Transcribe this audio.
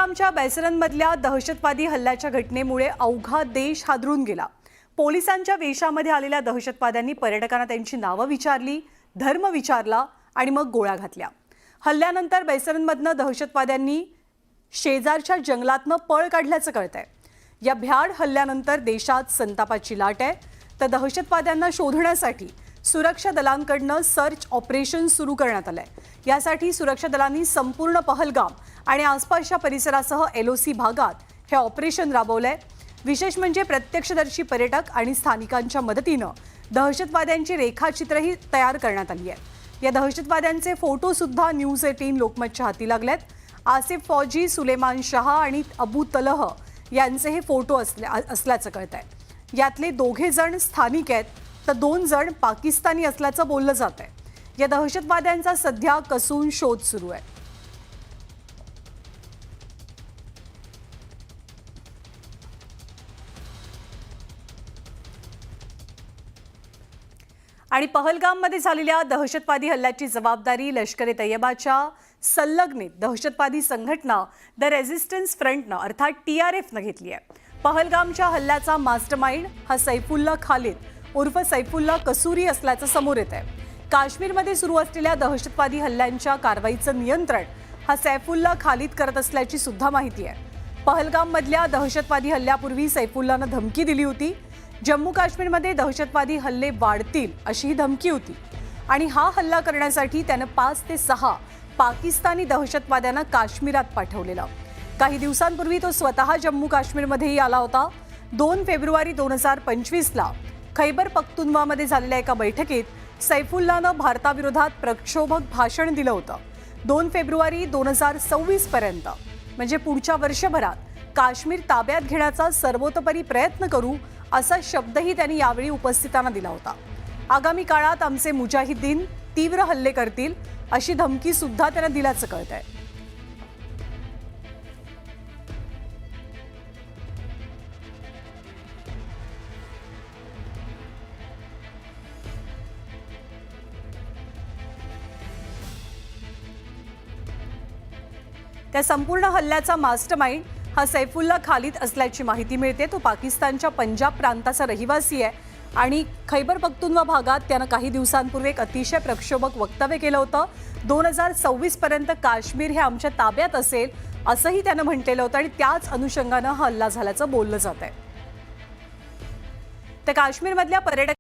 पहलगामच्या बैसरनमधल्या दहशतवादी हल्ल्याच्या घटनेमुळे अवघा देश हादरून गेला। पोलिसांच्या वेशामध्ये आलेल्या दहशतवाद्यांनी पर्यटकांना त्यांची नावं विचारली, धर्म विचारला आणि मग गोळ्या घातल्या। हल्ल्यानंतर बैसरनमधनं दहशतवाद्यांनी शेजारच्या जंगलातनं पळ काढल्याचं कळतंय। या भ्याड हल्ल्यानंतर देशात संतापाची लाट आहे। तर दहशतवाद्यांना शोधण्यासाठी सुरक्षा दलांकडनं सर्च ऑपरेशन सुरू करण्यात आलंय। यासाठी सुरक्षा दलांनी संपूर्ण पहलगाम आणि आसपासच्या परिसरासह एलओसी भागात हे ऑपरेशन राबवलंय। विशेष म्हणजे प्रत्यक्षदर्शी पर्यटक आणि स्थानिकांच्या मदतीनं दहशतवाद्यांची रेखाचित्रही तयार करण्यात आली आहे। या दहशतवाद्यांचे फोटो सुद्धा न्यूज 18 लोकमतच्या हाती लागलेत। आसिफ फौजी, सुलेमान शाह आणि अबू तलह यांचे हे फोटो असल्याचं कळतंय। यातले दोघे जण स्थानिक आहेत तर 2 जण पाकिस्तानी असल्याचं बोललं जात आहे। या दहशतवाद्यांचा सध्या कसून शोध सुरू आहे। आणि पहलगाममध्ये झालेल्या दहशतवादी हल्ल्याची जबाबदारी लष्कर-ए-तैयबाच्या संलग्नित दहशतवादी संघटना द रेझिस्टन्स फ्रंटनं अर्थात TRFनं घेतली आहे। पहलगामच्या हल्ल्याचा मास्टरमाइंड हा सैफुल्ला खालिद उर्फ सैफुल्ला कसूरी असल्याचं समोर येत आहे। काश्मीरमध्ये सुरू असलेल्या दहशतवादी हल्ल्यांच्या कारवाईचं नियंत्रण हा सैफुल्ला खालिद करत असल्याची सुद्धा माहिती आहे। पहलगाममधल्या दहशतवादी हल्ल्यापूर्वी सैफुल्लानं धमकी दिली होती। जम्मू काश्मीरमध्ये दहशतवादी हल्ले वाढतील अशी धमकी होती आणि हा हल्ला करण्यासाठी त्यानं 5 ते 6 पाकिस्तानी दहशतवाद्यांना काश्मीरात पाठवलेलं। काही दिवसांपूर्वी तो स्वतः जम्मू काश्मीरमध्येही आला होता। 2 फेब्रुवारी 2025ला खैबर पख्तूनवामध्ये झालेल्या एका बैठकीत सैफुल्लानं भारताविरोधात प्रक्षोभक भाषण दिलं होतं। 2 फेब्रुवारी 2026 पर्यंत म्हणजे पुढच्या वर्षभरात काश्मीर ताब्यात घेण्याचा सर्वतोपरी प्रयत्न करू असा शब्दही त्यांनी यावेळी उपस्थितांना दिला होता। आगामी काळात आमचे मुजाहिदीन तीव्र हल्ले करतील अशी धमकी सुद्धा त्यांना दिल्याचं कळतंय। त्या संपूर्ण हल्ल्याचा मास्टरमाइंड हा सैफुल्ला खालिद असल्याची माहिती मिळते। तो पाकिस्तानच्या पंजाब प्रांताचा रहिवासी आहे आणि खैबर पख्तूनवा भागात त्यानं काही दिवसांपूर्वी एक अतिशय प्रक्षोभक वक्तव्य केलं होतं। 2026 पर्यंत काश्मीर हे आमच्या ताब्यात असेल असंही त्यानं म्हटलेलं होतं आणि त्याच अनुषंगानं हा हल्ला झाल्याचं बोललं जात आहे। त्या काश्मीरमधल्या पर्यटक